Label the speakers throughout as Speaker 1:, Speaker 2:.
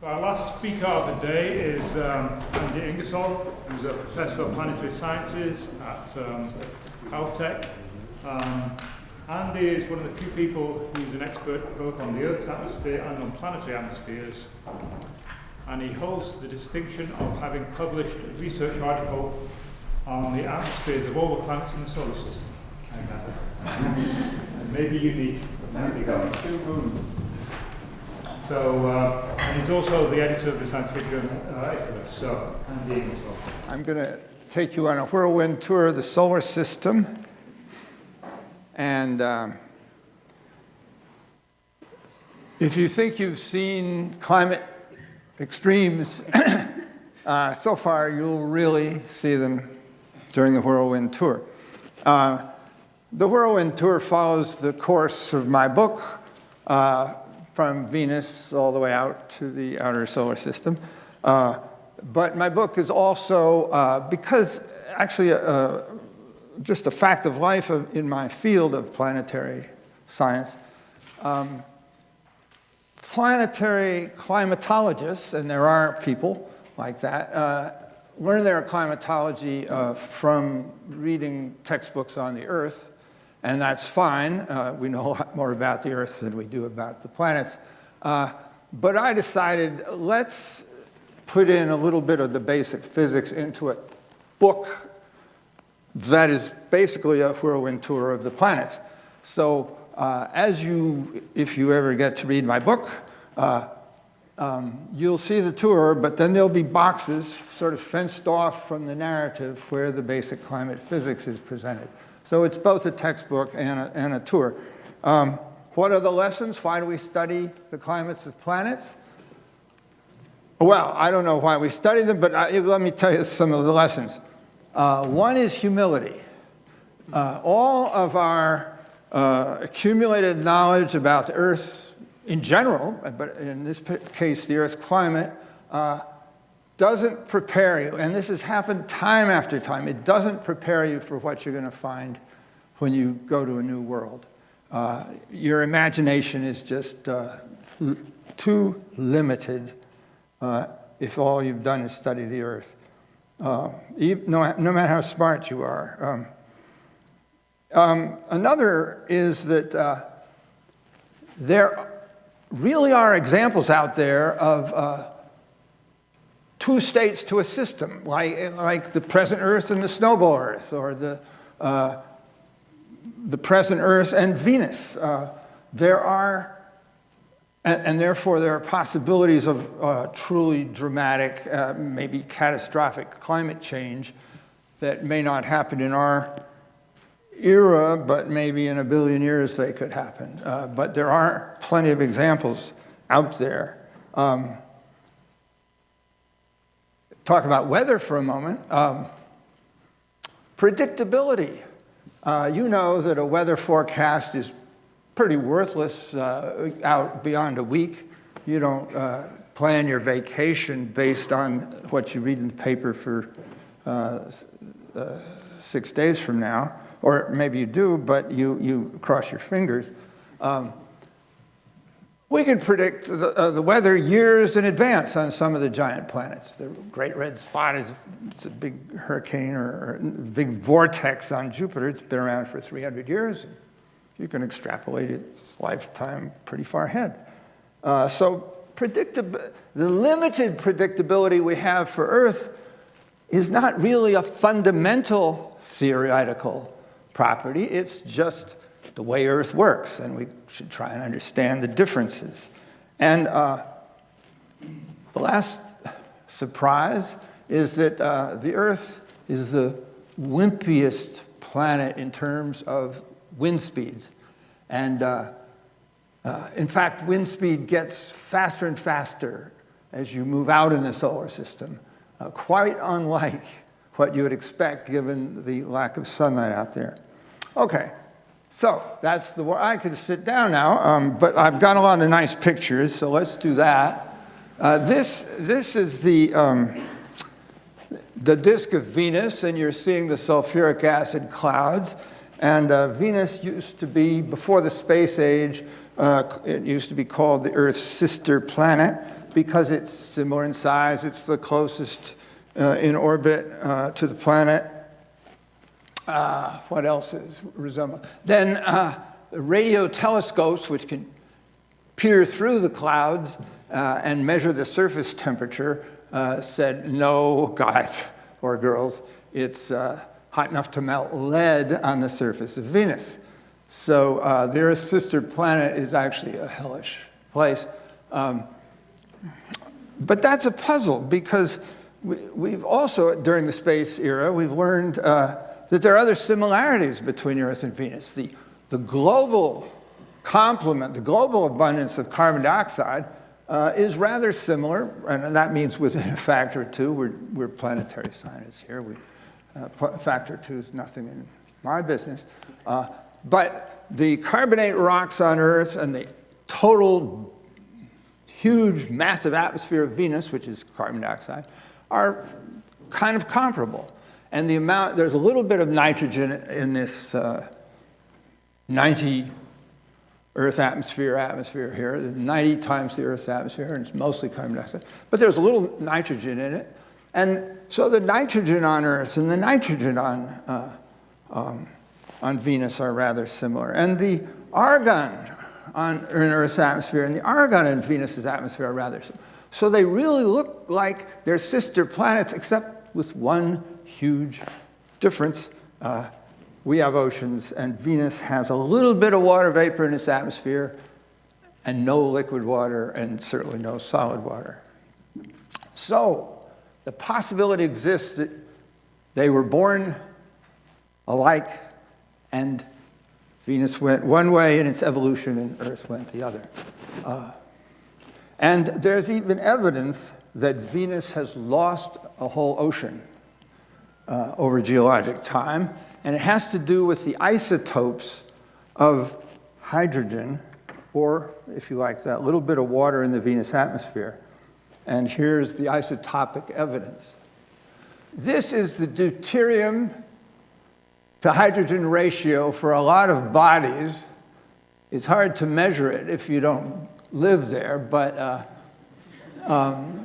Speaker 1: Our last speaker of the day is Andy Ingersoll, who's a professor of planetary sciences at Caltech. Andy is one of the few people who's an expert both on the Earth's atmosphere and on planetary atmospheres. And he holds the distinction of having published a research article on the atmospheres of all the planets in the solar system. And maybe unique. There we go. So, and he's also the editor of the scientific journal PUPress. So, Andy Ingersoll.
Speaker 2: I'm going to take you on a whirlwind tour of the solar system. And if you think you've seen climate extremes so far, you'll really see them during the whirlwind tour. The whirlwind tour follows the course of my book, from Venus all the way out to the outer solar system. But my book is also, because actually just a fact of life in my field of planetary science, planetary climatologists, and there are people like that, learn their climatology from reading textbooks on the Earth. And that's fine. We know a lot more about the Earth than we do about the planets. But I decided, let's put in a little bit of the basic physics into a book that is basically a whirlwind tour of the planets. So if you ever get to read my book, you'll see the tour, but then there'll be boxes sort of fenced off from the narrative where the basic climate physics is presented. So it's both a textbook and a tour. What are the lessons? Why do we study the climates of planets? Well, I don't know why we study them, but let me tell you some of the lessons. One is humility. All of our accumulated knowledge about the Earth in general, but in this case, the Earth's climate, doesn't prepare you, and this has happened time after time, it doesn't prepare you for what you're going to find when you go to a new world. Your imagination is just too limited if all you've done is study the Earth, no matter how smart you are. Another is that there really are examples out there of two states to a system, like the present Earth and the snowball Earth, or the present Earth and Venus. There are, and therefore there are possibilities of truly dramatic, maybe catastrophic climate change that may not happen in our era, but maybe in a billion years they could happen. But there are plenty of examples out there. Talk about weather for a moment. Predictability. You know that a weather forecast is pretty worthless out beyond a week. You don't plan your vacation based on what you read in the paper for 6 days from now. Or maybe you do, but you cross your fingers. We can predict the weather years in advance on some of the giant planets. The Great Red Spot is a big hurricane or a big vortex on Jupiter. It's been around for 300 years. You can extrapolate its lifetime pretty far ahead. So the limited predictability we have for Earth is not really a fundamental theoretical property. It's just the way Earth works, and we should try and understand the differences. And the last surprise is that the Earth is the wimpiest planet in terms of wind speeds. And in fact, wind speed gets faster and faster as you move out in the solar system, quite unlike what you would expect given the lack of sunlight out there. Okay. So that's the one. I could sit down now, but I've got a lot of nice pictures, so let's do that. This is the disk of Venus, and you're seeing the sulfuric acid clouds. And Venus used to be, before the space age, it used to be called the Earth's sister planet. because it's similar in size. It's the closest in orbit to the planet. What else is resemblable? Then the radio telescopes, which can peer through the clouds and measure the surface temperature, said, no, guys or girls, it's hot enough to melt lead on the surface of Venus. So the Earth's sister planet is actually a hellish place. But that's a puzzle, because we've also, during the space era, we've learned that there are other similarities between Earth and Venus. The global complement, the global abundance of carbon dioxide is rather similar, and that means within a factor of 2. We're planetary scientists here. Factor 2 is nothing in my business. But the carbonate rocks on Earth and the total huge, massive atmosphere of Venus, which is carbon dioxide, are kind of comparable. And there's a little bit of nitrogen in this 90 Earth atmosphere here, 90 times the Earth's atmosphere, and it's mostly carbon dioxide. But there's a little nitrogen in it. And so the nitrogen on Earth and the nitrogen on Venus are rather similar. And the argon in Earth's atmosphere and the argon in Venus's atmosphere are rather similar. So they really look like they're sister planets, except with one huge difference. We have oceans, and Venus has a little bit of water vapor in its atmosphere, and no liquid water, and certainly no solid water. So the possibility exists that they were born alike, and Venus went one way in its evolution, and Earth went the other. And there's even evidence that Venus has lost a whole ocean over geologic time, and it has to do with the isotopes of hydrogen, or, if you like, that little bit of water in the Venus atmosphere. And here's the isotopic evidence. This is the deuterium to hydrogen ratio for a lot of bodies. It's hard to measure it if you don't live there, but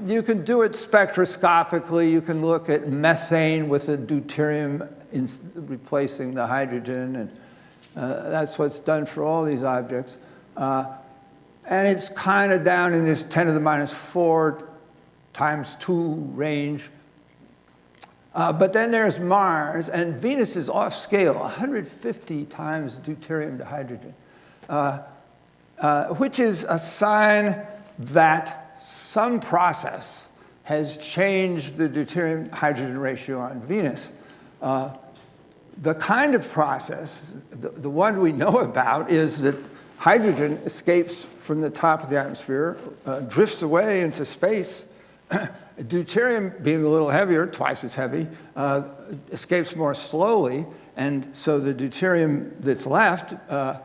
Speaker 2: you can do it spectroscopically. You can look at methane with a deuterium replacing the hydrogen, and that's what's done for all these objects. And it's kind of down in this 10 to the minus 4 times 2 range. But then there's Mars, and Venus is off scale, 150 times deuterium to hydrogen, which is a sign that some process has changed the deuterium-hydrogen ratio on Venus. The kind of process, the one we know about, is that hydrogen escapes from the top of the atmosphere, drifts away into space. Deuterium, being a little heavier, twice as heavy, escapes more slowly, and so the deuterium that's left, the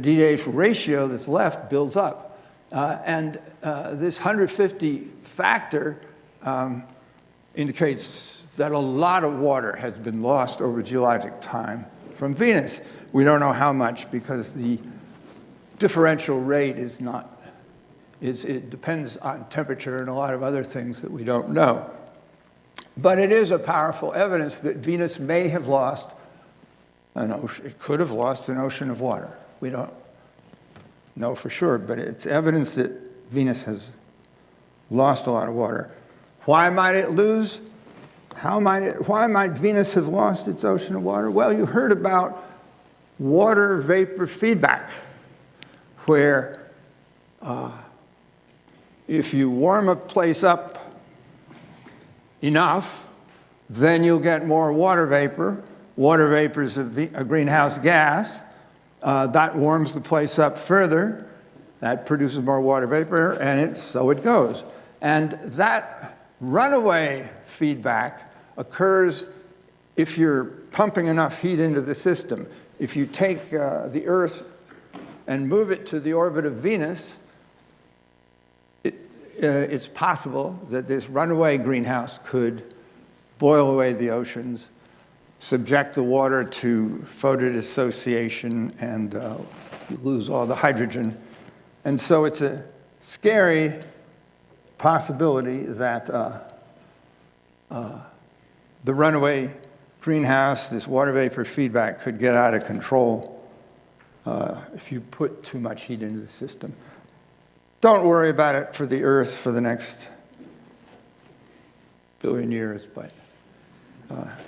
Speaker 2: D-H ratio that's left builds up. And this 150 factor indicates that a lot of water has been lost over geologic time from Venus. We don't know how much, because the differential rate is not, it depends on temperature and a lot of other things that we don't know. But it is a powerful evidence that Venus may have lost an ocean. It could have lost an ocean of water. We don't know for sure, but it's evidence that Venus has lost a lot of water. Why might it lose? Why might Venus have lost its ocean of water? Well, you heard about water vapor feedback, where if you warm a place up enough, then you'll get more water vapor. Water vapor is a greenhouse gas. That warms the place up further. That produces more water vapor, and so it goes. And that runaway feedback occurs if you're pumping enough heat into the system. If you take the Earth and move it to the orbit of Venus, it's possible that this runaway greenhouse could boil away the oceans, subject the water to photodissociation, and lose all the hydrogen. And so it's a scary possibility that the runaway greenhouse, this water vapor feedback, could get out of control if you put too much heat into the system. Don't worry about it for the Earth for the next billion years, but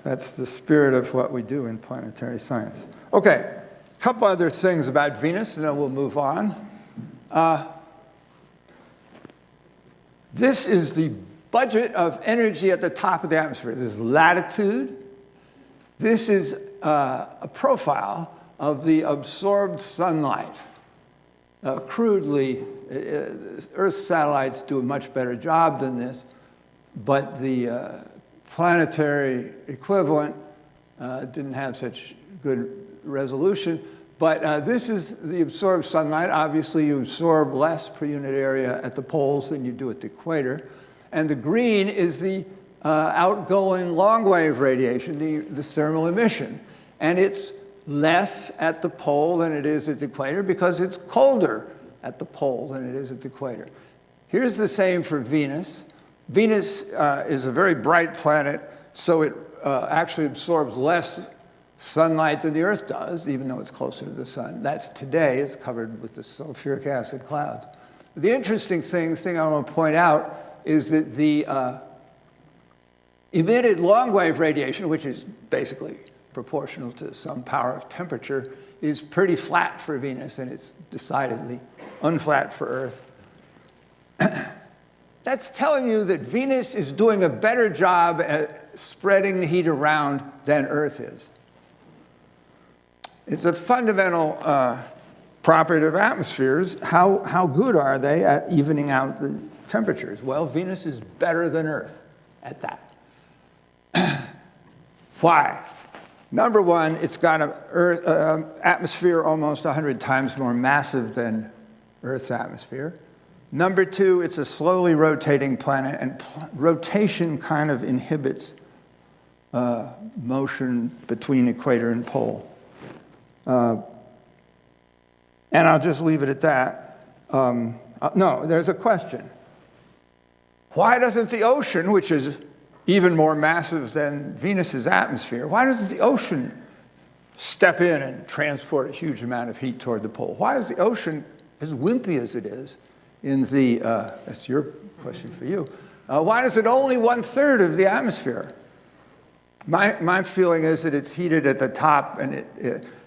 Speaker 2: that's the spirit of what we do in planetary science. Okay, a couple other things about Venus, and then we'll move on. This is the budget of energy at the top of the atmosphere. This is latitude. This is a profile of the absorbed sunlight. Crudely, Earth satellites do a much better job than this, but the planetary equivalent didn't have such good resolution. But this is the absorbed sunlight. Obviously, you absorb less per unit area at the poles than you do at the equator. And the green is the outgoing long-wave radiation, the thermal emission. And it's less at the pole than it is at the equator because it's colder at the pole than it is at the equator. Here's the same for Venus. Venus is a very bright planet, so it actually absorbs less sunlight than the Earth does, even though it's closer to the sun. That's today. It's covered with the sulfuric acid clouds. The interesting thing I want to point out is that the emitted long-wave radiation, which is basically proportional to some power of temperature, is pretty flat for Venus, and it's decidedly unflat for Earth. That's telling you that Venus is doing a better job at spreading the heat around than Earth is. It's a fundamental property of atmospheres. How good are they at evening out the temperatures? Well, Venus is better than Earth at that. Why? Number one, it's got an atmosphere almost 100 times more massive than Earth's atmosphere. Number two, it's a slowly rotating planet, and rotation kind of inhibits motion between equator and pole. And I'll just leave it at that. No, there's a question. Why doesn't the ocean, which is even more massive than Venus's atmosphere, why doesn't the ocean step in and transport a huge amount of heat toward the pole? Why is the ocean, as wimpy as it is, in the, that's your question for you, why is it only 1/3 of the atmosphere? My feeling is that it's heated at the top, and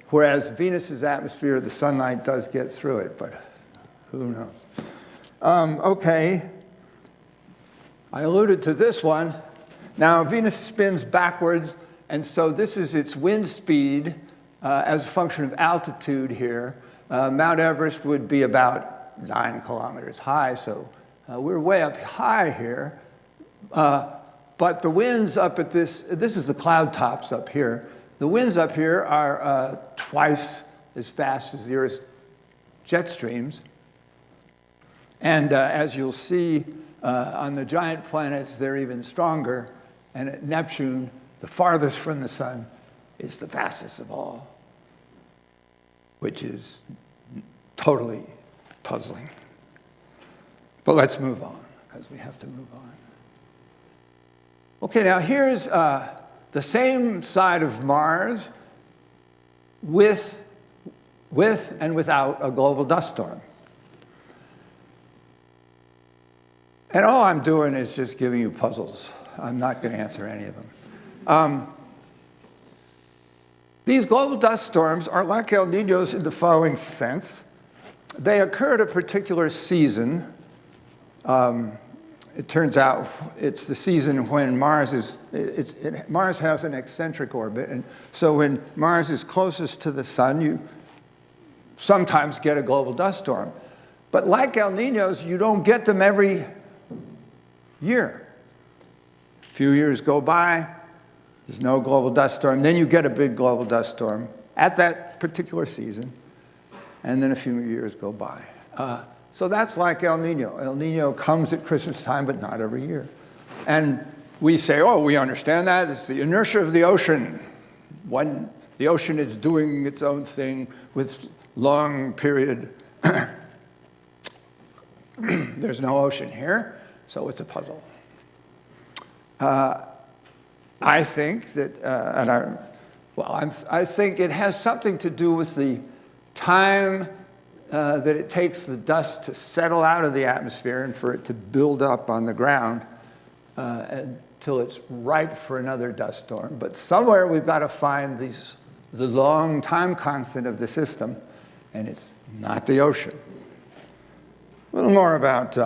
Speaker 2: whereas Venus's atmosphere, the sunlight does get through it, but who knows? Okay, I alluded to this one. Now, Venus spins backwards, and so this is its wind speed as a function of altitude here. Mount Everest would be about 9 kilometers high, so we're way up high here. But the winds up at this is the cloud tops up here. The winds up here are twice as fast as the Earth's jet streams. And as you'll see on the giant planets, they're even stronger. And at Neptune, the farthest from the sun, is the fastest of all, which is totally puzzling. But let's move on, because we have to move on. Okay, now here's the same side of Mars with and without a global dust storm. And all I'm doing is just giving you puzzles. I'm not going to answer any of them. These global dust storms are like El Niños in the following sense. They occur at a particular season. It turns out it's the season when Mars has an eccentric orbit, and so when Mars is closest to the sun, you sometimes get a global dust storm. But like El Niños, you don't get them every year. A few years go by, there's no global dust storm, then you get a big global dust storm at that particular season, and then a few years go by. So that's like El Niño. El Niño comes at Christmas time, but not every year. And we say, oh, we understand that. It's the inertia of the ocean. When the ocean is doing its own thing with long period There's no ocean here, so it's a puzzle. I think that, I think it has something to do with the time that it takes the dust to settle out of the atmosphere and for it to build up on the ground until it's ripe for another dust storm. But somewhere we've got to find the long time constant of the system, and it's not the ocean. A little more about,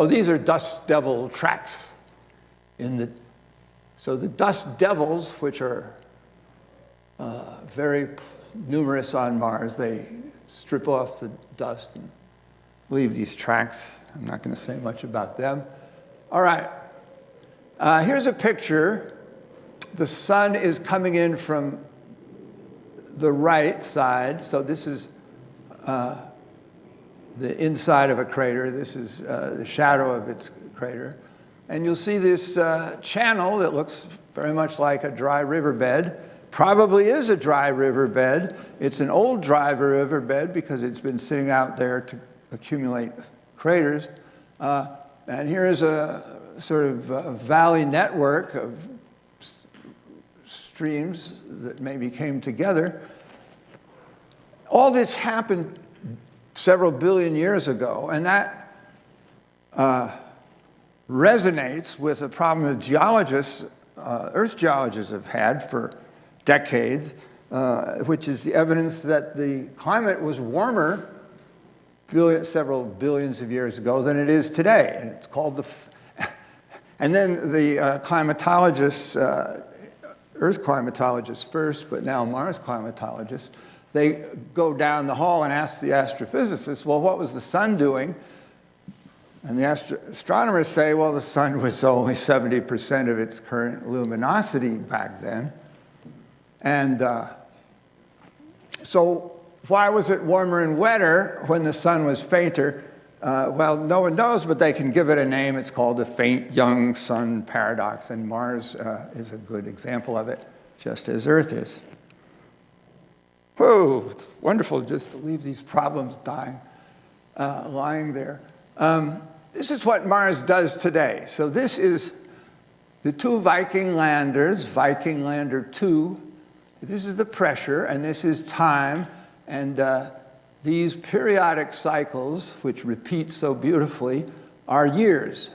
Speaker 2: these are dust devil tracks. So the dust devils, which are very numerous on Mars, they strip off the dust and leave these tracks. I'm not going to say much about them. All right. Here's a picture. The sun is coming in from the right side. So this is the inside of a crater. This is the shadow of its crater. And you'll see this channel that looks very much like a dry riverbed. Probably is a dry riverbed. It's an old dry riverbed because it's been sitting out there to accumulate craters. And here's a sort of valley network of streams that maybe came together. All this happened several billion years ago, and that resonates with a problem that geologists, Earth geologists have had for decades, which is the evidence that the climate was warmer several billions of years ago than it is today. And it's called and then the climatologists, Earth climatologists first, but now Mars climatologists, they go down the hall and ask the astrophysicists, well, what was the sun doing? And the astronomers say, well, the sun was only 70% of its current luminosity back then. And so why was it warmer and wetter when the sun was fainter? Well, no one knows, but they can give it a name. It's called the faint young sun paradox, and Mars is a good example of it, just as Earth is. Whoa, it's wonderful just to leave these problems lying there. This is what Mars does today. So this is the two Viking landers, Viking Lander 2. This is the pressure, and this is time. And these periodic cycles, which repeat so beautifully, are years.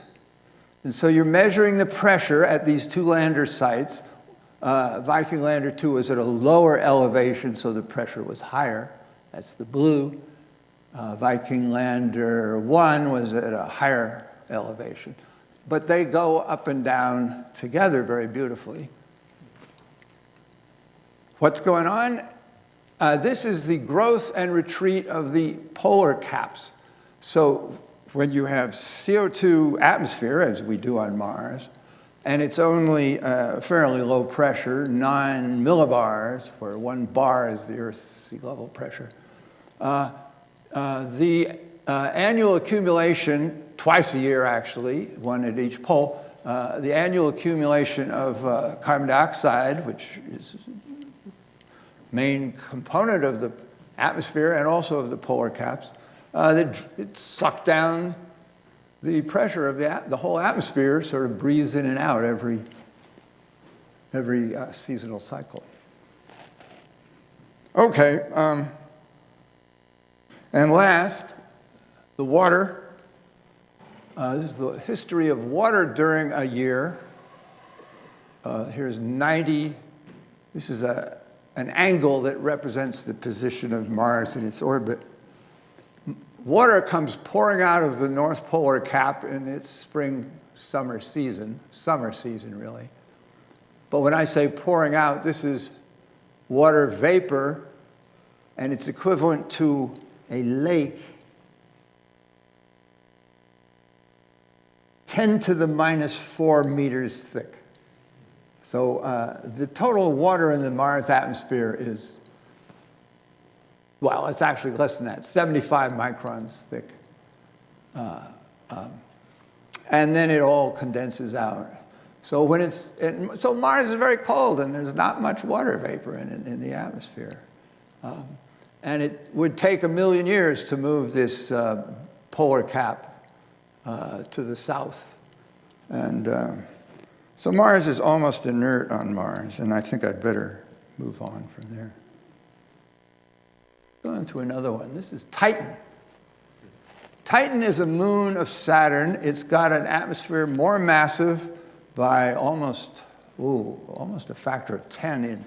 Speaker 2: And so you're measuring the pressure at these two lander sites. Viking Lander 2 was at a lower elevation, so the pressure was higher. That's the blue. Viking Lander 1 was at a higher elevation. But they go up and down together very beautifully. What's going on? This is the growth and retreat of the polar caps. So when you have CO2 atmosphere, as we do on Mars, and it's only fairly low pressure, 9 millibars, where 1 bar is the Earth's sea level pressure, the annual accumulation, twice a year actually, one at each pole, the annual accumulation of carbon dioxide, which is main component of the atmosphere and also of the polar caps, it sucked down the pressure of the whole atmosphere, sort of breathes in and out every seasonal cycle. Okay, and last, the water. This is the history of water during a year. Here's 90. This is an angle that represents the position of Mars in its orbit. Water comes pouring out of the North Polar Cap in its summer season really. But when I say pouring out, this is water vapor, and it's equivalent to a lake 10 to the minus 4 meters thick. So the total water in the Mars atmosphere is, well, it's actually less than that, 75 microns thick. And then it all condenses out. So so Mars is very cold, and there's not much water vapor in the atmosphere. And it would take 1 million years to move this polar cap to the south. And so Mars is almost inert on Mars, and I think I'd better move on from there. Go on to another one. This is Titan. Titan is a moon of Saturn. It's got an atmosphere more massive by almost a factor of 10 in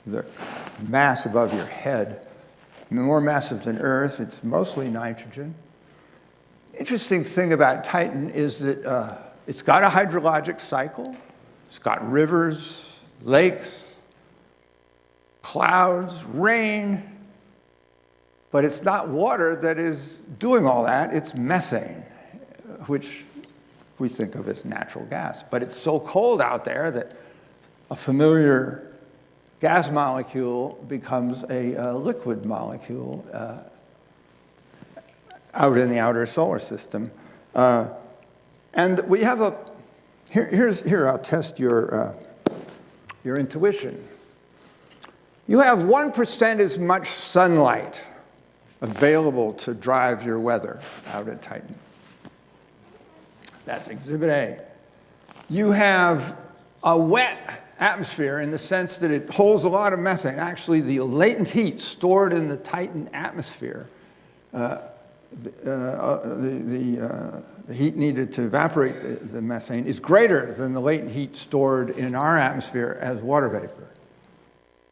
Speaker 2: the mass above your head. More massive than Earth. It's mostly nitrogen. Interesting thing about Titan is that it's got a hydrologic cycle. It's got rivers, lakes, clouds, rain. But it's not water that is doing all that. It's methane, which we think of as natural gas. But it's so cold out there that a familiar gas molecule becomes a liquid molecule out in the outer solar system. And we have here I'll test your intuition. You have 1% as much sunlight available to drive your weather out at Titan. That's Exhibit A. You have a wet atmosphere in the sense that it holds a lot of methane. Actually, the latent heat stored in the Titan atmosphere, the heat needed to evaporate the methane is greater than the latent heat stored in our atmosphere as water vapor.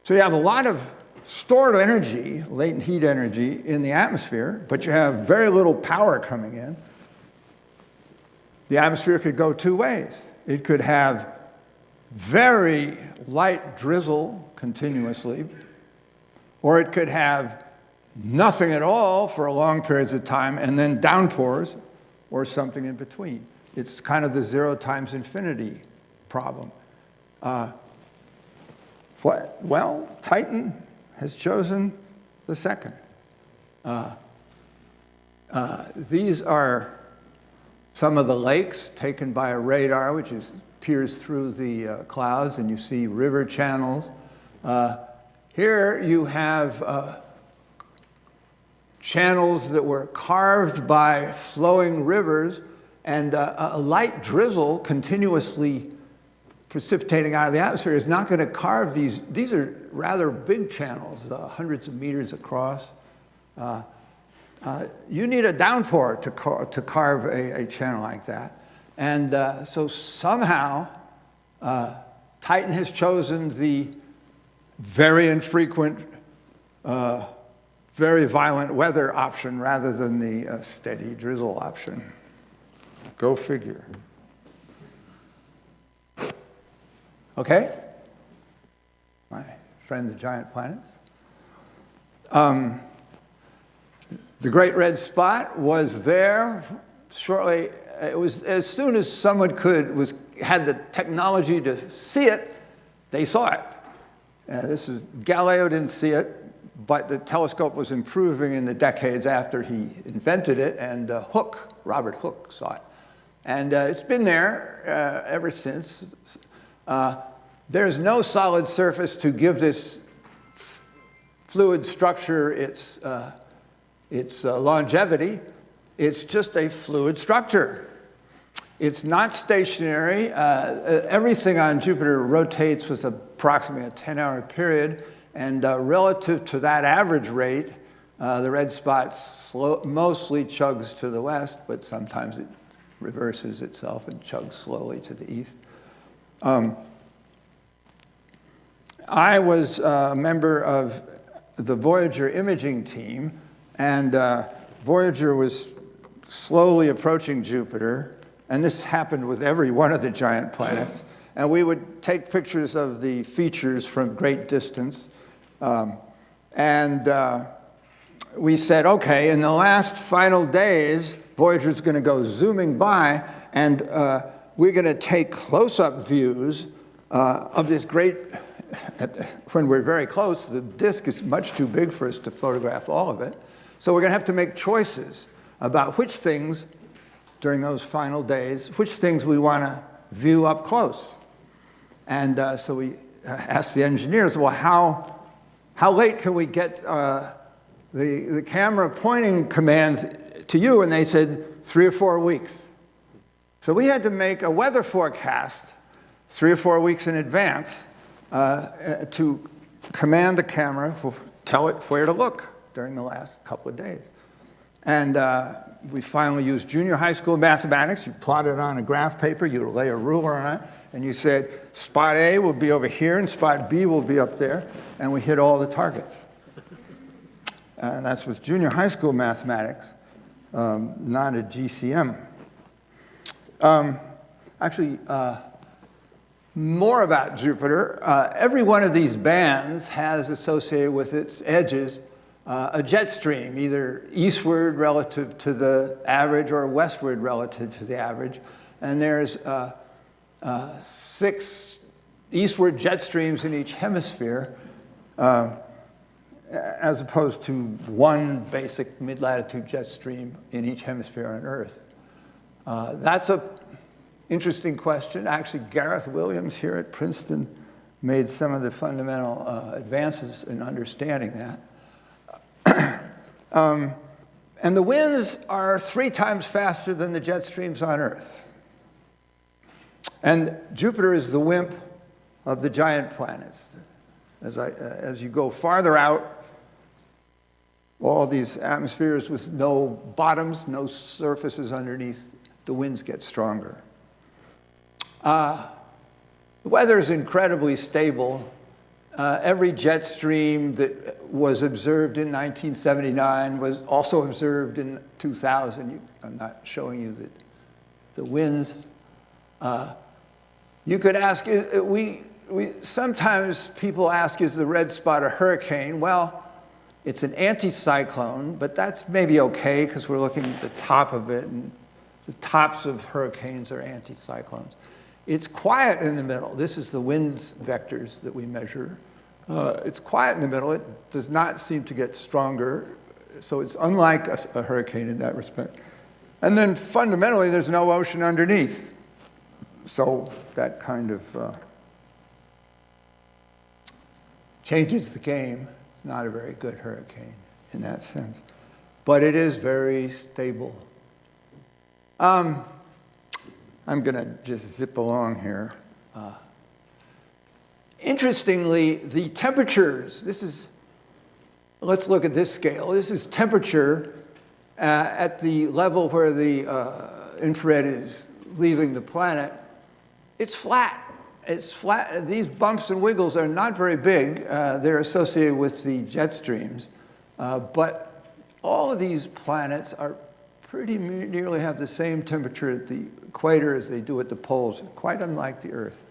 Speaker 2: So you have a lot of stored energy, latent heat energy, in the atmosphere, but you have very little power coming in. The atmosphere could go two ways. It could have very light drizzle continuously, or it could have nothing at all for long periods of time and then downpours or something in between. It's kind of the 0 times infinity problem. Well, Titan has chosen the second. These are some of the lakes taken by a radar, which peers through the clouds, and you see river channels. Here you have channels that were carved by flowing rivers, and a light drizzle continuously precipitating out of the atmosphere is not going to carve these. These are rather big channels, hundreds of meters across. You need a downpour to carve a channel like that. And so somehow, Titan has chosen the very infrequent, very violent weather option rather than the steady drizzle option. Go figure. Okay? My friend, the giant planets. The Great Red Spot was there shortly. It was as soon as someone had the technology to see it, they saw it. Galileo didn't see it, but the telescope was improving in the decades after he invented it, and Robert Hooke saw it. And it's been there ever since. There's no solid surface to give this fluid structure its longevity. It's just a fluid structure. It's not stationary. Everything on Jupiter rotates with approximately a 10-hour period, and relative to that average rate, the red spot mostly chugs to the west, but sometimes it reverses itself and chugs slowly to the east. I was a member of the Voyager imaging team, and Voyager was slowly approaching Jupiter, and this happened with every one of the giant planets. And we would take pictures of the features from great distance. We said, okay, in the last final days, Voyager's going to go zooming by, and we're going to take close-up views of this great. When we're very close, the disk is much too big for us to photograph all of it. So we're going to have to make choices about which things, during those final days, which things we want to view up close. And so we asked the engineers, well, how late can we get the camera pointing commands to you and they said 3 or 4 weeks. So we had to make a weather forecast 3 or 4 weeks in advance to command the camera, tell it where to look during the last couple of days. And we finally used junior high school mathematics. You plot it on a graph paper, you lay a ruler on it, and you said, spot A will be over here and spot B will be up there, and we hit all the targets. And that's with junior high school mathematics, not a GCM. Actually, more about Jupiter. Every one of these bands has associated with its edges a jet stream, either eastward relative to the average or westward relative to the average. And there's 6 eastward jet streams in each hemisphere, as opposed to 1 basic mid-latitude jet stream in each hemisphere on Earth. That's an interesting question. Actually, Gareth Williams here at Princeton made some of the fundamental advances in understanding that. And the winds are 3 times faster than the jet streams on Earth. And Jupiter is the wimp of the giant planets. As you go farther out, all these atmospheres with no bottoms, no surfaces underneath, the winds get stronger. The weather is incredibly stable. Every jet stream that was observed in 1979 was also observed in 2000. I'm not showing you the winds. You could ask, sometimes people ask, is the red spot a hurricane? Well, it's an anticyclone, but that's maybe okay because we're looking at the top of it, and the tops of hurricanes are anticyclones. It's quiet in the middle. This is the winds vectors that we measure. It's quiet in the middle. It does not seem to get stronger, so it's unlike a hurricane in that respect. And then fundamentally, there's no ocean underneath. So that kind of changes the game. It's not a very good hurricane in that sense. But it is very stable. I'm going to just zip along here. Interestingly, the temperatures, let's look at this scale. This is temperature at the level where the infrared is leaving the planet. It's flat. It's flat. These bumps and wiggles are not very big. They're associated with the jet streams. But all of these planets are pretty nearly have the same temperature at the equator as they do at the poles, quite unlike the Earth.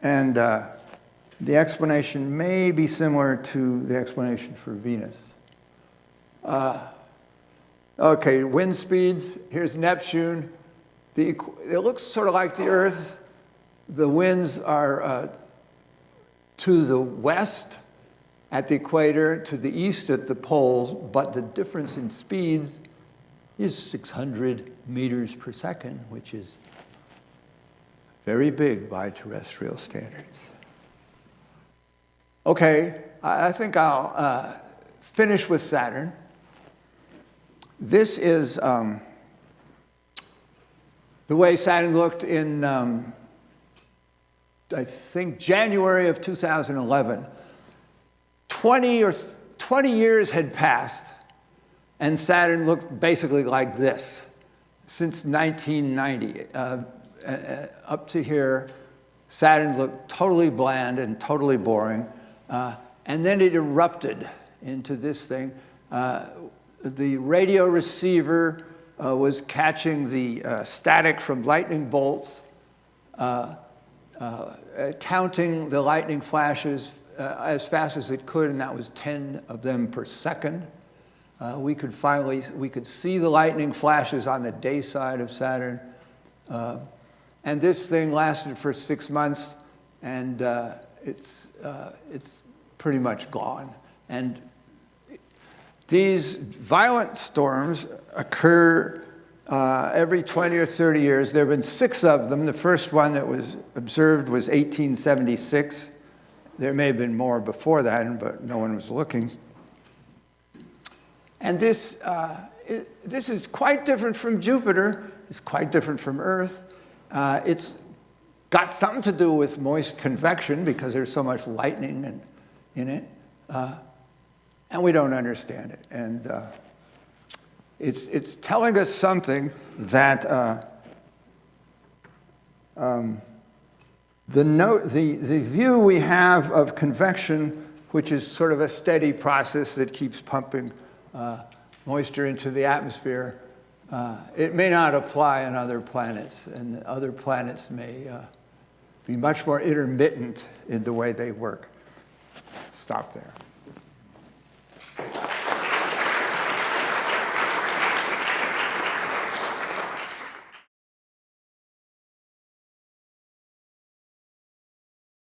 Speaker 2: And the explanation may be similar to the explanation for Venus. Okay, wind speeds. Here's Neptune. It looks sort of like the Earth. The winds are to the west at the equator, to the east at the poles, but the difference in speeds is 600 meters per second, which is very big by terrestrial standards. Okay, I think I'll finish with Saturn. This is the way Saturn looked in, I think, January of 2011. 20 years had passed, and Saturn looked basically like this since 1990. Up to here, Saturn looked totally bland and totally boring. And then it erupted into this thing. The radio receiver was catching the static from lightning bolts, counting the lightning flashes as fast as it could, and that was 10 of them per second. We could see the lightning flashes on the day side of Saturn. And this thing lasted for 6 months, and it's pretty much gone. And these violent storms occur every 20 or 30 years. There have been 6 of them. The first one that was observed was 1876. There may have been more before that, but no one was looking. And this is quite different from Jupiter. It's quite different from Earth. It's got something to do with moist convection because there's so much lightning in it. And we don't understand it. And it's telling us something that the view we have of convection, which is sort of a steady process that keeps pumping moisture into the atmosphere, it may not apply on other planets, and other planets may be much more intermittent in the way they work. Stop there.